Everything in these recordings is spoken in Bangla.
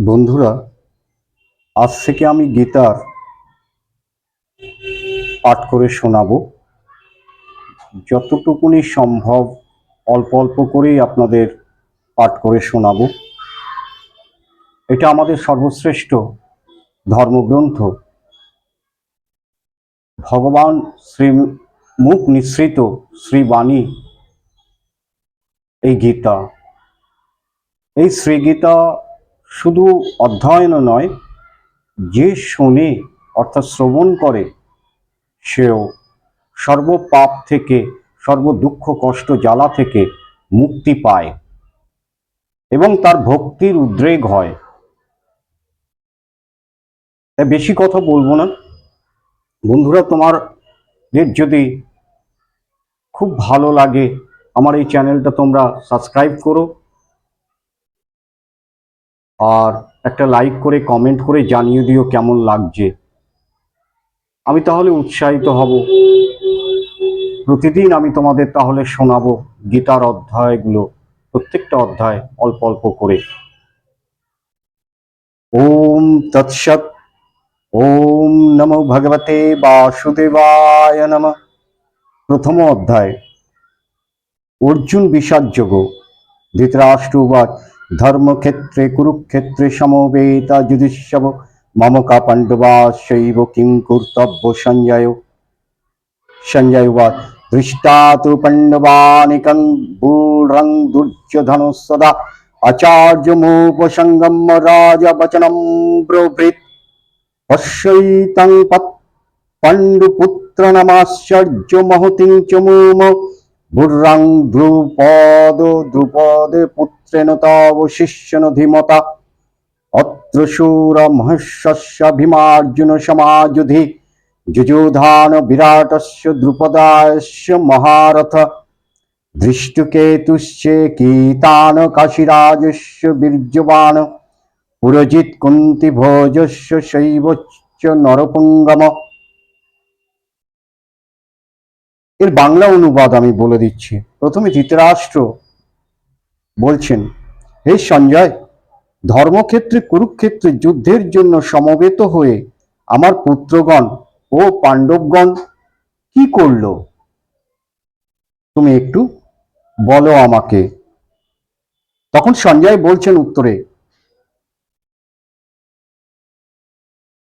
বন্ধুরা, আজ থেকে আমি গীতার পাঠ করে শোনাবো। যতটুকুনি সম্ভব অল্প অল্প করেই আপনাদের পাঠ করে শোনাবো। এটা আমাদের সর্বশ্রেষ্ঠ ধর্মগ্রন্থ, ভগবান শ্রী মুখ নিঃসৃত শ্রীবাণী এই গীতা। এই শ্রীগীতা শুধু অধ্যয়ন নয়, যে শোনে অর্থাৎ শ্রবণ করে সেও সর্বপাপ থেকে, সর্ব দুঃখ কষ্ট জ্বালা থেকে মুক্তি পায় এবং তার ভক্তির উদ্রেক হয়। তাই বেশি কথা বলবো না। বন্ধুরা, তোমাদের যদি খুব ভালো লাগে আমার এই চ্যানেলটা তোমরা সাবস্ক্রাইব করো আর একটা লাইক করে কমেন্ট করে জানিয়ে দিও কেমন লাগছে। আমি তাহলে উৎসাহিত হব। প্রতিদিন আমি তোমাদের তাহলে শোনাবো গীতার অধ্যায়গুলো, প্রত্যেকটা অধ্যায় অল্প অল্প করে। ওম তৎসৎ। ওম নমো ভগবতে বাসুদেবায় নমঃ। প্রথম অধ্যায়, অর্জুন বিষাদযোগ। ধৃতরাষ্ট্র উবাচ ধর্মক্ষেত্রে কুরুক্ষেত্রে সমবেতা যুধিষ্ঠির মম কা পাণ্ডবাশ্চৈব কিং কর্তব্য সঞ্জয় উবাচ দৃষ্টা তু পাণ্ডবানিকং বুঢ়ং দুর্যোধন সদা আচার্যমুপসঙ্গম্য রাজা বচনম ব্রবৃত পশ্যৈতং পাণ্ডুপুত্র নমাশ্চর্য মহতিং চ মুম বুর্রাং দ্রুপদে পুত্রেণ তব শিষ্যন ধীমতা অত্র শূর মহর্ষস্য ভীমার্জুন সমাযুধি যুযুধান বিরাটস্য দ্রুপদাস্য মহারথ দৃষ্টকেতুশ্চে কীতান কাশীরাজস্য বীর্যবান পুরজিৎ কুন্তি ভোজস্য শৈবচ্চ নরপুঙ্গম। এর বাংলা অনুবাদ আমি বলে দিচ্ছি। প্রথমে ধৃতরাষ্ট্র বলছেন, হে সঞ্জয়, ধর্মক্ষেত্রে কুরুক্ষেত্রে যুদ্ধের জন্য সমবেত হয়ে আমার পুত্রগণ ও পাণ্ডবগণ কি করল তুমি একটু বলো আমাকে। তখন সঞ্জয় বলছেন উত্তরে,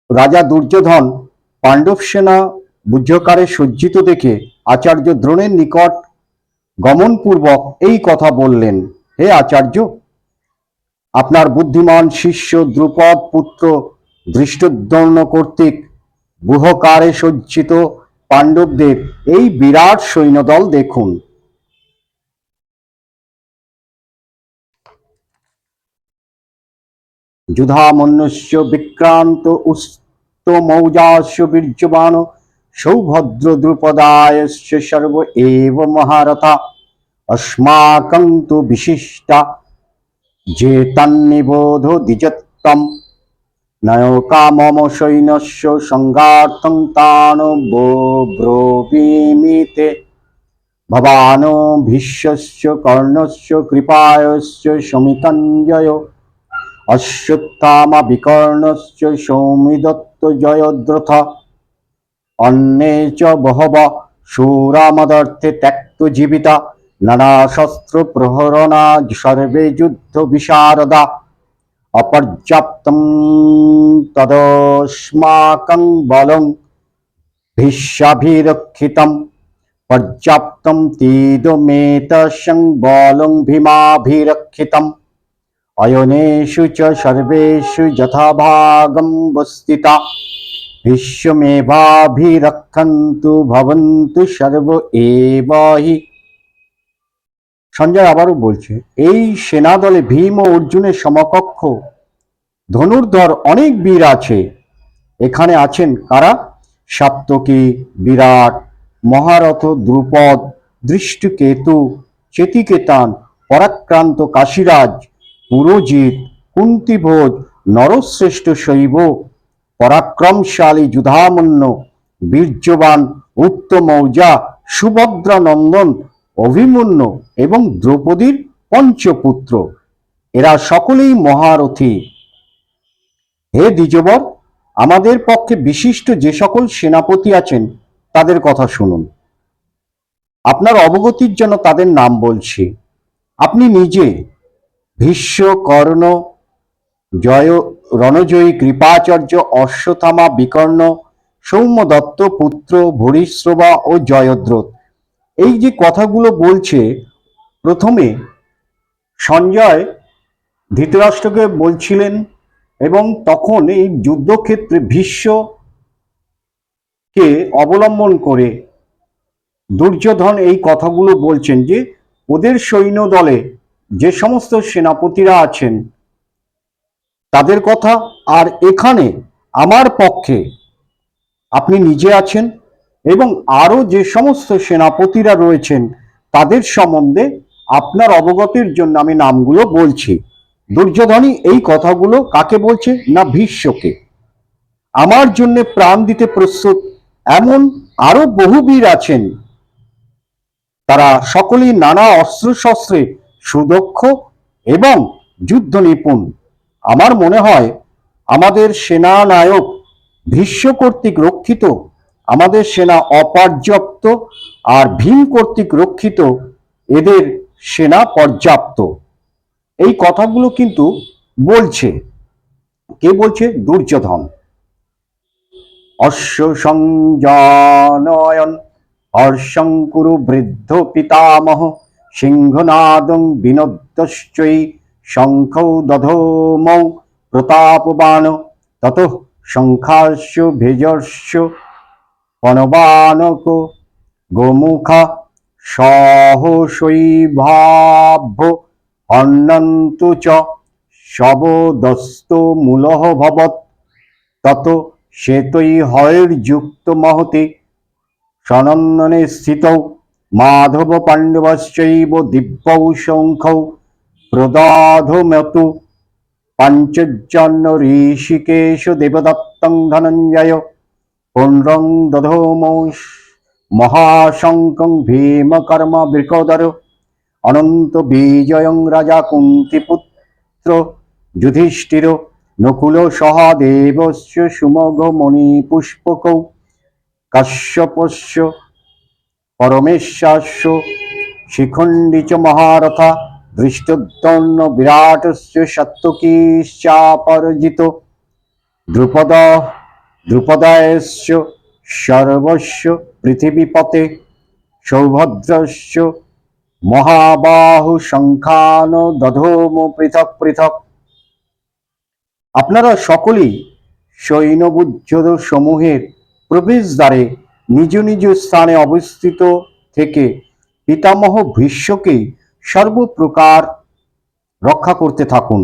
রাজা দুর্যোধন পাণ্ডব সেনা বুদ্ধকারে সজ্জিত দেখে আচার্য দ্রোণের নিকট গমনপূর্বক এই কথা বললেন, হে আচার্য, আপনার বুদ্ধিমান শিষ্য দ্রুপদ পুত্র ধৃষ্টদ্যুম্ন কর্তৃক বুহকারে সজ্জিত পাণ্ডবদের এই বিরাট সৈন্যদল দেখুন। যুধামন্যস্য বিক্রান্ত উস্তমৌজাস্য বীর্যবান সৌভদ্র দ্রুপদায়স্য সর্ব এব মহারথা अस्माकं तु विशिष्टा जेतन्निबोध द्विजत्वं नयोका मम सैन्यस्य संगार्थं तान् ब्रोवीमि ते भवान् भीष्मस्य कर्णस्य कृपायस्य समितञ्जयो अश्वत्थामा विकर्णस्य सौमिदत्त जयद्रथ अन्ये च बहवः शूरा मदर्थे त्यक्तजीविता नाना शस्त्र प्रहरणा सर्वे युद्ध विशारदा अपर्याप्तं तदस्माकं बलं भीष्माभिरक्षितं पर्याप्तं तीदमेतस्यं बलं भीमाभिरक्षितम् अयनेषु च सर्वेषु यथाभागं वस्थिता भीष्मेवाभिरक्षन्तु भवन्तु सर्व एव हि। সঞ্জয় আবারও বলছে, এই সেনাদলে ভীম ও অর্জুনের সমকক্ষ ধনুর্ধর অনেক বীর আছে। এখানে আছেন কারা? সাত্যকী, বিরাট, মহারথ দ্রুপদ, দৃষ্টকেতু, চেতিকেতান, পরাক্রান্ত কাশীরাজ, পুরোজিৎ, কুন্তিভোজ, নরশ্রেষ্ঠ শৈব, পরাক্রমশালী যুধামন্য, বীর্যবান উত্তমৌজা, সুভদ্রা নন্দন, অভিমন্যু এবং দ্রৌপদীর পঞ্চপুত্র। এরা সকলেই মহারথী। হে দ্বিজবর, আমাদের পক্ষে বিশিষ্ট যে সকল সেনাপতি আছেন তাদের কথা শুনুন। আপনার অবগতির জন্য তাদের নাম বলছি। আপনি নিজে ভীষ্ম, কর্ণ, জয়, রণজয়ী, কৃপাচার্য, অশ্বত্থামা, বিকর্ণ, সৌম্যদত্ত পুত্র, ভূরিশ্রবা ও জয়দ্রথ। এই যে কথাগুলো বলছে, প্রথমে সঞ্জয় ধৃতরাষ্ট্রকে বলছিলেন এবং তখন এই যুদ্ধক্ষেত্রে ভীষ্মকে অবলম্বন করে দুর্যোধন এই কথাগুলো বলছেন যে ওদের সৈন্য দলে যে সমস্ত সেনাপতিরা আছেন তাদের কথা, আর এখানে আমার পক্ষে আপনি নিজে আছেন এবং আরো যে সমস্ত সেনাপতিরা রয়েছেন তাদের সম্বন্ধে আপনার অবগতির জন্য আমি নামগুলো বলছি। দুর্যোধনই এই কথাগুলো কাকে বলছে না ভীষ্মকে। আমার জন্য প্রাণ দিতে প্রস্তুত এমন আরো বহু বীর আছেন, তারা সকলেই নানা অস্ত্রশস্ত্রে সুদক্ষ এবং যুদ্ধ নিপুণ। আমার মনে হয় আমাদের সেনানায়ক ভীষ্ম কর্তৃক রক্ষিত আমাদের সেনা অপর্যাপ্ত, আর ভীম কর্তৃক রক্ষিত এদের সেনা পর্যাপ্ত। এই কথাগুলো কিন্তু বলছে কে বলছে? দুর্যোধন। অশ্ব সংজানয়ন হর্ষং কুরু বৃদ্ধ পিতামহ সিংহনাদং বিনোদ্যশ্চৈ শঙ্খৌ দধমৌ প্রতাপবান তত শঙ্খাস্য ভেজস্য পনবানক গোমুখা সহসৈভাভ্য হন্নন্তু চ শবদস্ত মূলঃ ভবৎ তত শ্বেতৈ হয়ৈর্যুক্ত মহতি সনন্দনে স্থিতৌ মাধব পাণ্ডবশ্চৈব দিব্যৌ শঙ্খৌ প্রদাধমতু পঞ্চজন্য ঋষিকেশ দেবদত্তং ধনঞ্জয় পুণ্ড্রং দধৌমৌ মহাশঙ্কং ভীমকর্ম বৃকোদর অনন্ত বিজয়ং রাজা কুন্তিপুত্র যুধিষ্ঠির নকুল সহদেবস্য সুমগ মণিপুষ্পকৌ কাশ্যপস্য পরমেশ্বরস্য শিখণ্ডী চ মহারথা দৃষ্টদ্যন্ন বিরাটস্য সত্যকীশ্চাপরাজিত দ্রুপদস্য সর্বস্য পৃথিবীপতে সৌভদ্রস্য মহাবাহু শঙ্খান দধোম পৃথক পৃথক। আপনারা সকলেই সৈন্যবুদ্ধ সমূহের প্রবেশদ্বারে নিজ নিজ স্থানে অবস্থিত থেকে পিতামহ ভীষ্মকেই সর্বপ্রকার রক্ষা করতে থাকুন।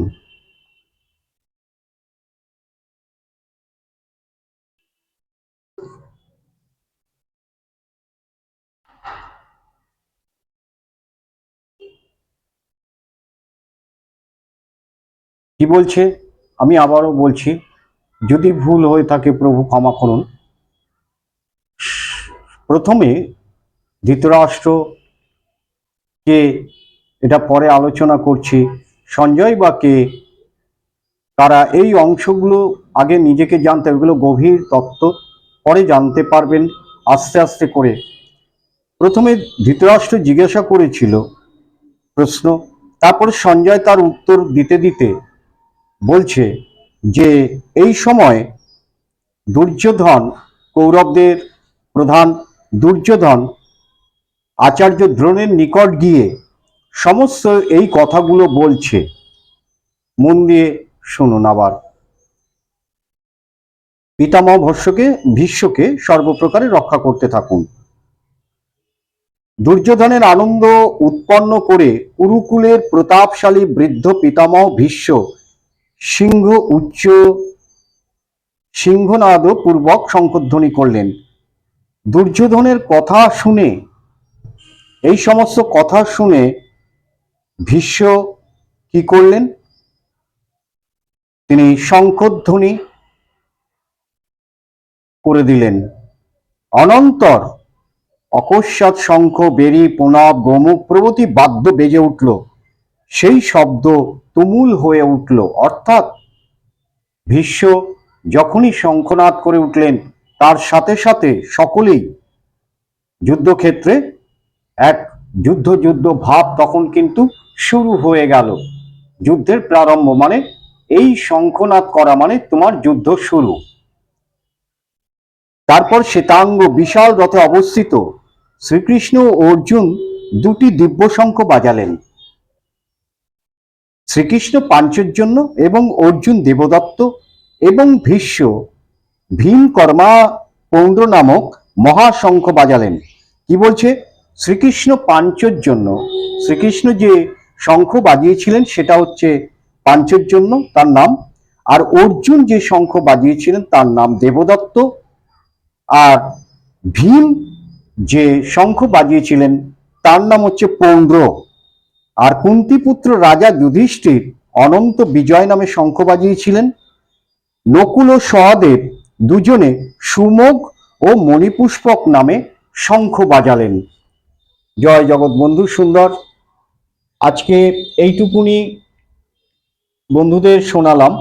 কি বলছে আমি আবারও বলছি, যদি ভুল হয়ে থাকে প্রভু ক্ষমা করুন। প্রথমে ধৃতরাষ্ট্রকে, এটা পরে আলোচনা করছি, সঞ্জয় বা কে, তারা এই অংশগুলো আগে নিজেকে জানতে, এগুলো গভীর তত্ত্ব, পরে জানতে পারবেন আস্তে আস্তে করে। প্রথমে ধৃতরাষ্ট্র জিজ্ঞাসা করেছিল প্রশ্ন, তারপর সঞ্জয় তার উত্তর দিতে দিতে বলছে যে এই সময় দুর্যোধন, কৌরবদের প্রধান দুর্যোধন আচার্য দ্রোণের নিকট গিয়ে সমস্ত এই কথাগুলো বলছে। মন দিয়ে শুনুন আবার। পিতামহ ভীষ্মকে সর্বপ্রকারে রক্ষা করতে থাকুন। দুর্যোধনের আনন্দ উৎপন্ন করে কুরুকুলের প্রতাপশালী বৃদ্ধ পিতামহ ভীষ্ম সিংহনাদ পূর্বক শঙ্খধ্বনি করলেন। দুর্যোধনের কথা শুনে, এই সমস্ত কথা শুনে ভীষ্ম কি করলেন? তিনি শঙ্খধ্বনি করে দিলেন। অনন্তর অকস্মাৎ শঙ্খ, বেরি, প্রণব, গোমুখ প্রভৃতি বাদ্য বেজে উঠল। সেই শব্দ তুমুল হয়ে উঠল, অর্থাৎ ভীষ্ম যখনই শঙ্খনাদ করে উঠলেন, তার সাথে সাথে সকলেই যুদ্ধক্ষেত্রে এক যুদ্ধ যুদ্ধ ভাব তখন কিন্তু শুরু হয়ে গেল। যুদ্ধের প্রারম্ভ মানে এই শঙ্খনাদ করা মানে তোমার যুদ্ধ শুরু। তারপর শ্বেতাঙ্গ বিশাল রথে অবস্থিত শ্রীকৃষ্ণ ও অর্জুন দুটি দিব্য শঙ্খ বাজালেন। শ্রীকৃষ্ণ পাঞ্চজন্য এবং অর্জুন দেবদত্ত এবং ভীমকর্মা পৌন্ড নামক মহাশঙ্খ বাজালেন। কি বলছে? শ্রীকৃষ্ণ পাঞ্চজন্য, শ্রীকৃষ্ণ যে শঙ্খ বাজিয়েছিলেন সেটা হচ্ছে পাঞ্চজন্য, তার নাম। আর অর্জুন যে শঙ্খ বাজিয়েছিলেন তার নাম দেবদত্ত। আর ভীম যে শঙ্খ বাজিয়েছিলেন তার নাম হচ্ছে পৌন্ড্র। আর কুন্তিপুত্র রাজা যুধিষ্ঠির অনন্ত বিজয় নামে শঙ্খ বাজিয়েছিলেন। নকুল ও সহদেব দুজনে সুমোগ ও মণিপুষ্পক নামে শঙ্খ বাজালেন। জয় জগৎ বন্ধু সুন্দর। আজকে এইটুকুনি বন্ধুদের শোনালাম,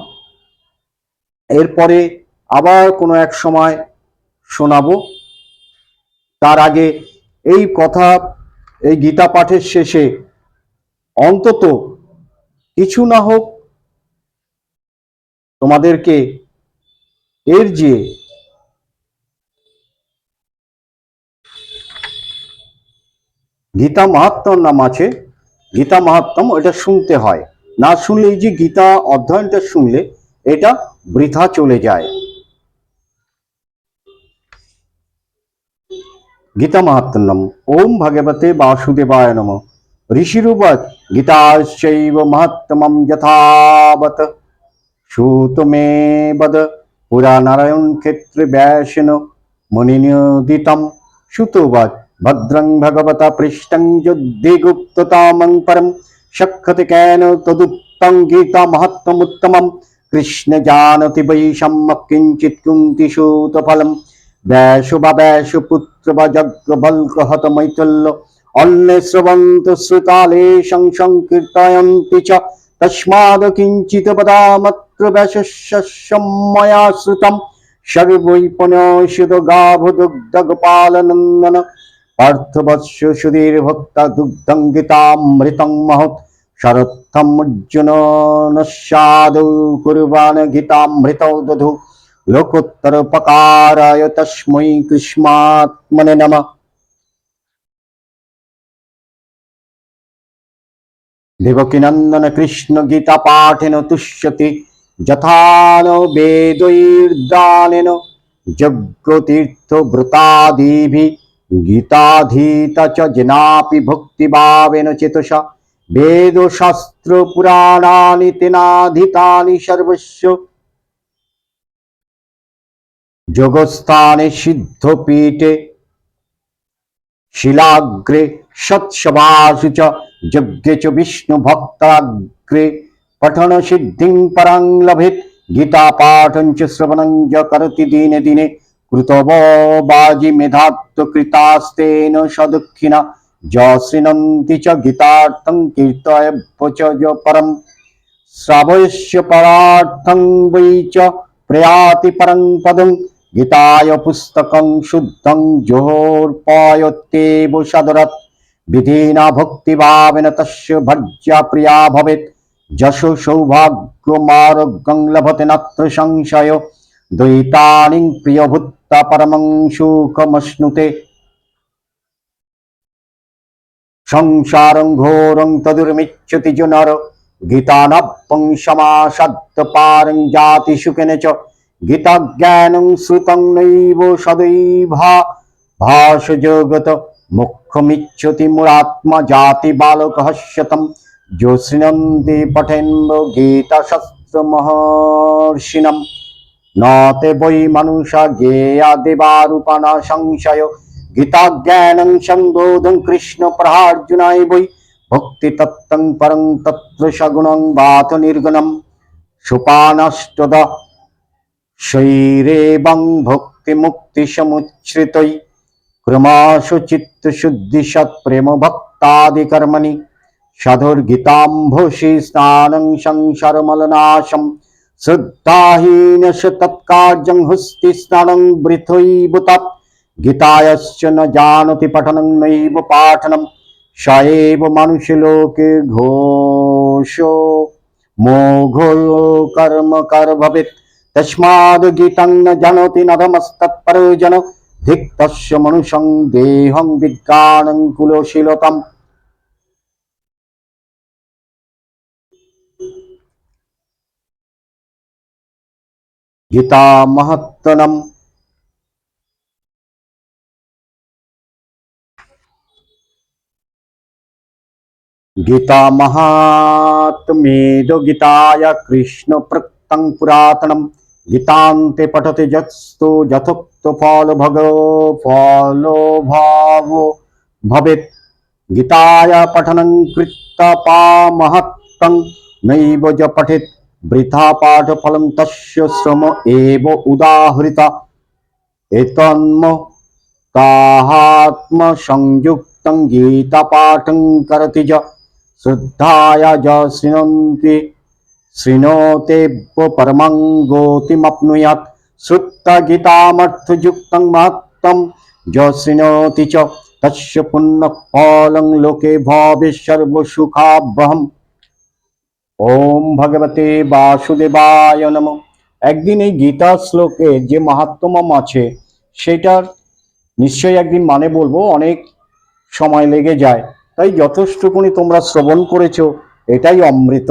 এরপরে আবার কোনো এক সময় শোনাবো। তার আগে এই কথা, এই গীতা পাঠের শেষে অন্তত কিছু না হোক তোমাদেরকে এর যে গীতা মাহাত্ম্যর নাম আছে, গীতা মাহাত্ম্য, এটা শুনতে হয়। না শুনলে, এই যে গীতা অধ্যয়নটা শুনলে এটা বৃথা চলে যায়। গীতা মাহাত্ম্যম। ওম ভগবতে বাসুদেবায় নমঃ। ঋষিরুবাচ গীতাশ্চৈব মাহাত্ম্যম যথাবত শ্রুতমে বদ পুরানারায়ণ ক্ষেত্রে ব্যাসেন মুনিনিয়োদিতম। শ্রুতোবাচ ভদ্রং ভগবতা পৃষ্টং যুদ্ধে গুপ্ততামং পরম শক্ষতে কেন তদুত্তম গীতা মাহাত্ম্যमुत्तमम्। কৃষ্ণ জানতি বৈ সম্যক কিঞ্চিৎ কুন্তি সূত ফলম। ব্যাস বা ব্যাসপুত্র বা যজ্ঞবল্ক হত মৈথল্য অন্যে শ্রবন্ত শ্রুতালে সংকীর্তয়ন্তি চ। তস্মাদ কিঞ্চিত বদামত্র ব্যাসস্য ময়া শ্রুতম। সর্বৈ পুনঃসুত গাভ দুগ্ধ গোপালনন্দন পার্থবৎস সুধীর ভক্তা দুগ্ধং গীতামৃতং মহৎ। শরত্থম অর্জুন নস্যাদৌ কুর্বাণ গীতামৃতৌ দধু। লোকোত্তরোপকারায় তস্मै কৃষ্ণাত্মনে নমঃ। দেবকীনন্দন কৃষ্ণ গীতা পাঠেন তুষ্যতি যথান বেদৈর্দানেন যজ্ঞতীর্থ ব্রতাদিভি। গীতাধীত চ জনাপি ভক্তিভাবেন চেতসা। বেদ শাস্ত্র পুরাণানি তেনাধীতানি সর্বস্য। যোগস্থানে সিদ্ধপীঠে শিলাগ্রে সৎসভাসু চ। যজ্ঞে চ বিষ্ণু ভক্তাগ্রে পঠন সিদ্ধিং পরাং লভেত। গীতা পাঠং চ শ্রবণং চ করতি দিনে দিনে কৃতববাজি মেধাত্ব কৃতাস্তেন সদক্ষিণা। য শৃণন্তি চ গীতার্থং কীর্তয়ব্য চ পরম। শ্রাবয়স্য পরার্থং বৈ চ প্রয়াতি পরং পদং। গীতায় পুস্তকং শুদ্ধং জোহর্পয়ত্যেব সদরৎ। বিধিনা ভক্তিভাবেন তস্য ভর্জ্যা প্রিয়া ভবেৎ। যশো সৌভাগ্যমারোগ্যং লভতে নাত্র সংশয়। দ্বৈতানিং প্রিয়ভূত্তা পরমং সুখমশ্নুতে। সংসারং ঘোরং তদুর্মিচ্ছতি যো নর। গীতানপ্যং সমাসাদ্য পারং জাতি সুখেন চ। গীতা জ্ঞানং শ্রুতং নৈব সদৈভা ভাস জগত। মুখ্যমিচ্ছতি মুরাত্মা জাতি বালক হস্যতম। যো শৃণন্তি পঠেন গীতা শাস্ত্র মহর্ষিণম। ন তে বৈ মানুষা জ্ঞেয়া দেবারূপাণা সংশয়। গীতা জ্ঞানং সম্বোধং কৃষ্ণ প্রহার্জুনায় বৈ। ভক্তি তত্ত্বং পরং তত্র সগুণং বাত নির্গুণম। সোপানাষ্টদ শৈরেবং ভক্তি মুক্তি সমুচ্ছ্রিতৈ। ক্রমাশু চিত্ত শুদ্ধি সৎপ্রেম ভক্তাদি কর্মণি। সাধুর গীতাম্ভসি স্নানং সংসার মলনাশম। श्रद्धाहीनस्य तत्कार्यं हुस्ति स्नानं वृथैव तत् गीतायश्च न जानति पठनं नैव पाठनं स एव मनुष्यलोके घोषो मोघो कर्मकर भवेत् तस्माद् गीतं न जानाति नधमस्तत्परो जन धिक्तस्य मनुष्यं देहं विज्ञानं कुलशीलताम्। गीता महत्तनम्। गीता महात्म्येदो गीताय कृष्ण प्रक्तं पुरातनं गीतान्ते पठति यत्स्तु यथोक्त फलो भावो भवेत् गीताय पठनं कृत्वा महत्तं नैव ज पठेत् वृथा पाठफलं तस्य श्रम एव उदाहृता एतन्म ताहात्मसंयुक्तं गीतापाठं करति च श्रद्धाया ज शृणोतेव परमं गतिमप्नुयात् श्रुत्वा गीतामर्थयुक्तं महत्तं ज शृणोति च तस्य पुण्यफलं लोके भवेत् सर्वसुखावहम्। ओम भगवते বাসুদেবায় নমঃ। একদিন এই গীতা শ্লোকে যে মাহাত্ম্যম আছে সেটার নিশ্চয়ই একদিন মানে বলবো, অনেক সময় লেগে যায়, তাই যথেষ্টখানি তোমরা শ্রবণ করেছো এটাই অমৃত।